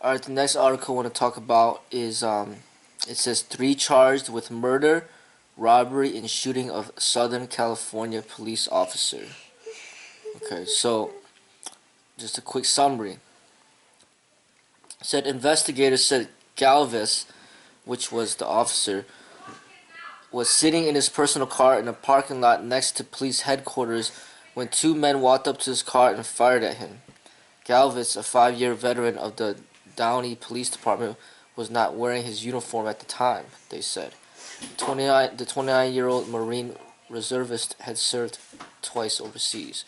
Alright, the next article I want to talk about is it says 3 charged with murder, robbery, and shooting of Southern California police officer. Okay, so just a quick summary. It said investigators said Galvez, which was the officer, was sitting in his personal car in a parking lot next to police headquarters when 2 men walked up to his car and fired at him. Galvez, a 5-year veteran of the Downey Police Department, was not wearing his uniform at the time, they said. The 29-year-old Marine reservist had served twice overseas.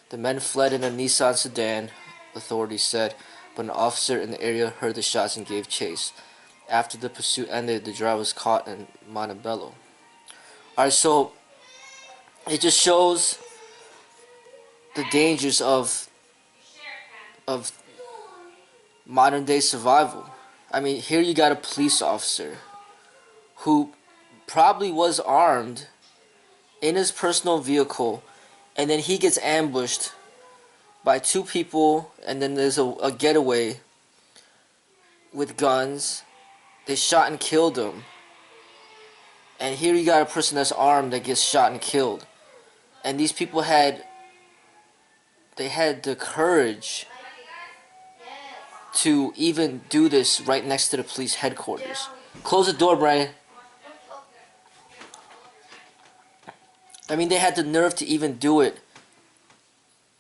The men fled in a Nissan sedan, authorities said, but an officer in the area heard the shots and gave chase. After the pursuit ended, the driver was caught in Montebello. Alright, so it just shows the dangers of modern day survival. I mean, here you got a police officer who probably was armed in his personal vehicle, and then he gets ambushed by 2 people, and then there's a getaway with guns. They shot and killed him. And here you got a person that's armed that gets shot and killed. And these people had the courage to even do this right next to the police headquarters. Close the door, Brian. I mean, they had the nerve to even do it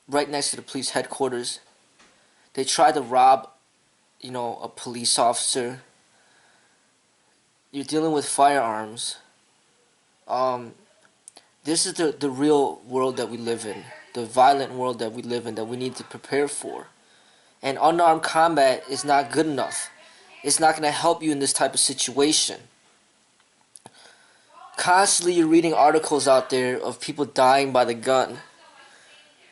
right next to the police headquarters. They tried to rob, a police officer. You're dealing with firearms. This is the real world that we live in. The violent world that we live in, that we need to prepare for. And unarmed combat is not good enough. It's not going to help you in this type of situation. Constantly you're reading articles out there of people dying by the gun.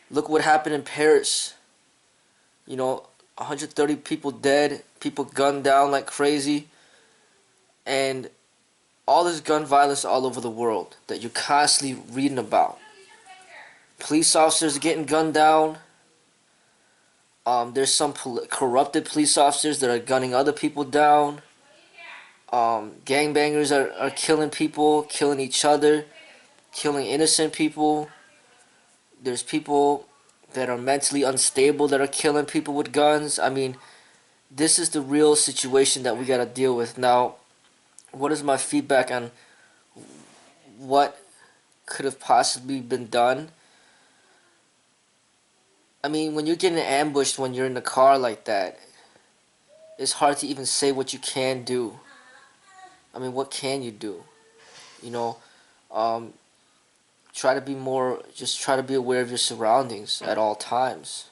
Look what happened in Paris. 130 people dead, people gunned down like crazy. And all this gun violence all over the world that you're constantly reading about. Police officers getting gunned down. There's some corrupted police officers that are gunning other people down. Gangbangers are killing people, killing each other, killing innocent people. There's people that are mentally unstable that are killing people with guns. I mean, this is the real situation that we gotta deal with. Now, what is my feedback on what could have possibly been done? I mean, when you're getting ambushed when you're in the car like that, it's hard to even say what you can do. I mean, what can you do? Try to be try to be aware of your surroundings at all times.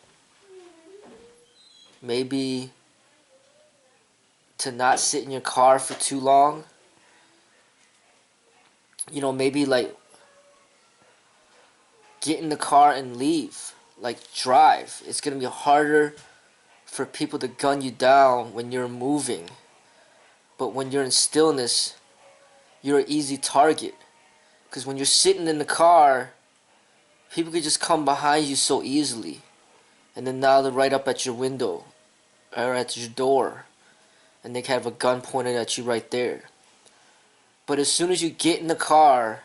Maybe to not sit in your car for too long. Maybe like get in the car and leave. Like drive. It's going to be harder for people to gun you down when you're moving. But when you're in stillness, you're an easy target. Because when you're sitting in the car, people could just come behind you so easily. And then now they're right up at your window or at your door. And they can have a gun pointed at you right there. But as soon as you get in the car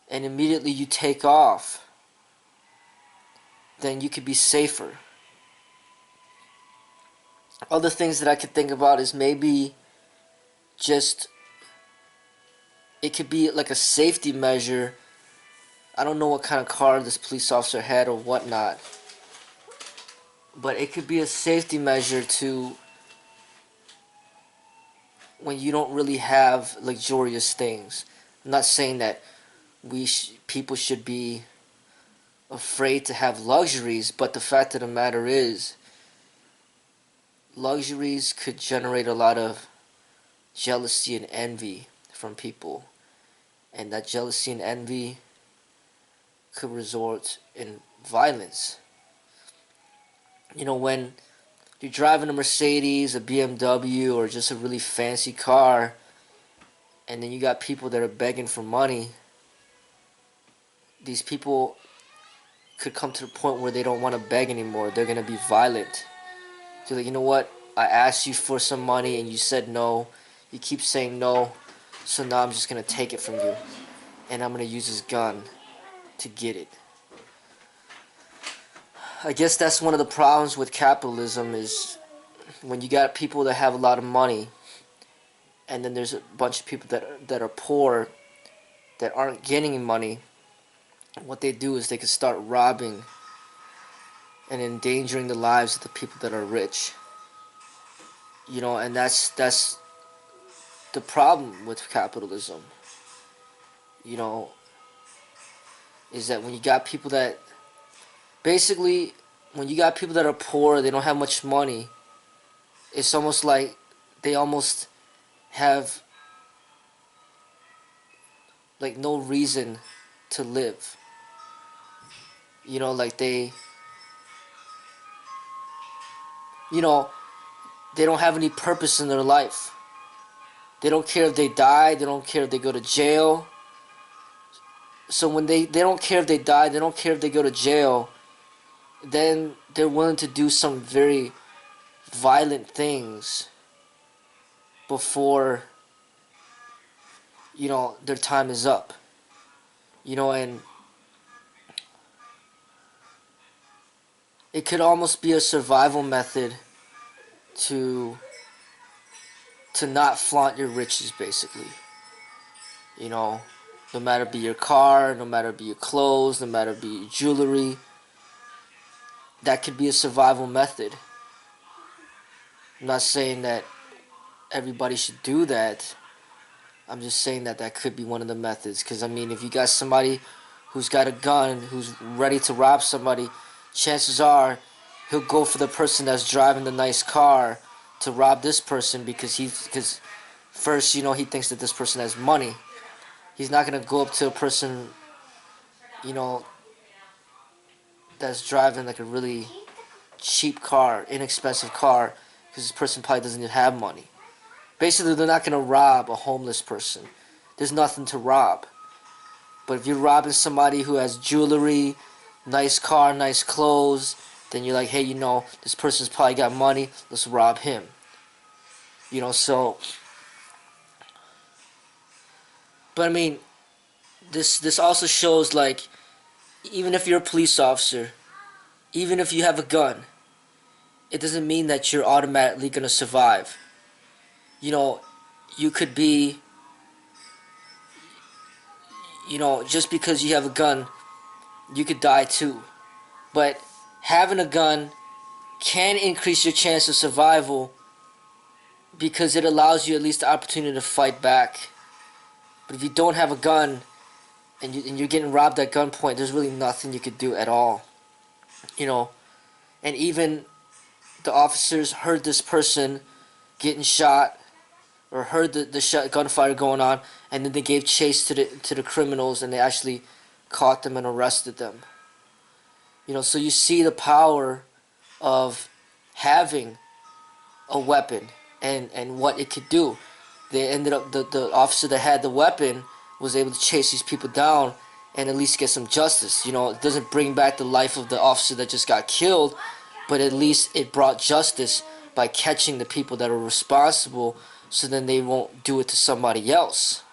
and immediately you take off, then you could be safer. Other things that I could think about is maybe it could be like a safety measure. I don't know what kind of car this police officer had or whatnot, but it could be a safety measure to when you don't really have luxurious things. I'm not saying that people should be afraid to have luxuries, but the fact of the matter is, luxuries could generate a lot of jealousy and envy from people, and that jealousy and envy could result in violence. When you're driving a Mercedes, a BMW, or just a really fancy car, and then you got people that are begging for money, these people could come to the point where they don't want to beg anymore. They're going to be violent. So like, you know what? I asked you for some money and you said no. You keep saying no, so now I'm just gonna take it from you, and I'm gonna use this gun to get it. I guess that's one of the problems with capitalism is when you got people that have a lot of money, and then there's a bunch of people that are poor that aren't getting any money. What they do is they can start robbing and endangering the lives of the people that are rich. And that's the problem with capitalism. You know, is that when you got people that basically when you got people that are poor, they don't have much money. It's almost like they almost have like no reason to live. Like you know, they don't have any purpose in their life. They don't care if they die, they don't care if they go to jail. So when they don't care if they die, they don't care if they go to jail, then they're willing to do some very violent things before their time is up. And it could almost be a survival method to not flaunt your riches, basically. No matter be your car, no matter be your clothes, no matter be your jewelry. That could be a survival method. I'm not saying that everybody should do that. I'm just saying that that could be one of the methods. Because, I mean, if you got somebody who's got a gun, who's ready to rob somebody, chances are he'll go for the person that's driving the nice car to rob this person because first, he thinks that this person has money. He's not going to go up to a person, that's driving like a really cheap car, inexpensive car, because this person probably doesn't even have money. Basically, they're not going to rob a homeless person. There's nothing to rob. But if you're robbing somebody who has jewelry, nice car, nice clothes, then you're like, hey, this person's probably got money, let's rob him. So... But I mean, this also shows, like, even if you're a police officer, even if you have a gun, it doesn't mean that you're automatically going to survive. You could be, just because you have a gun, you could die too. But having a gun can increase your chance of survival because it allows you at least the opportunity to fight back. But if you don't have a gun and you're getting robbed at gunpoint, there's really nothing you could do at all. And even the officers heard this person getting shot or heard the gunfire going on, and then they gave chase to the criminals, and they actually caught them and arrested them. So you see the power of having a weapon and what it could do. They ended up the officer that had the weapon was able to chase these people down and at least get some justice. It doesn't bring back the life of the officer that just got killed, but at least it brought justice by catching the people that are responsible, so then they won't do it to somebody else.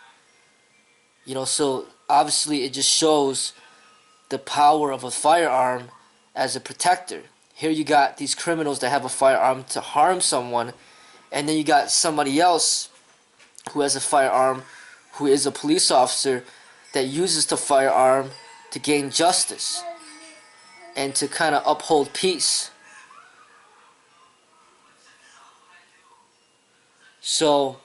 So obviously it just shows the power of a firearm as a protector. Here you got these criminals that have a firearm to harm someone, and then you got somebody else who has a firearm, who is a police officer, that uses the firearm to gain justice and to kind of uphold peace. So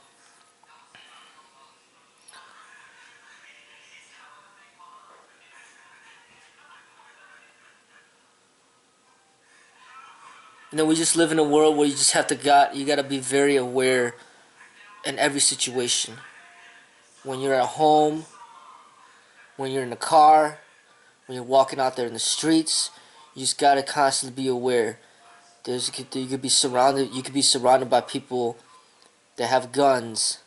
we just live in a world where you just have to you gotta be very aware in every situation. When you're at home, when you're in the car, when you're walking out there in the streets, you just gotta constantly be aware. You could be surrounded by people that have guns,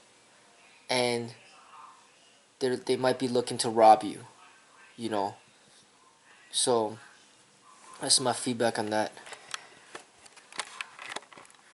and they might be looking to rob you. So that's my feedback on that.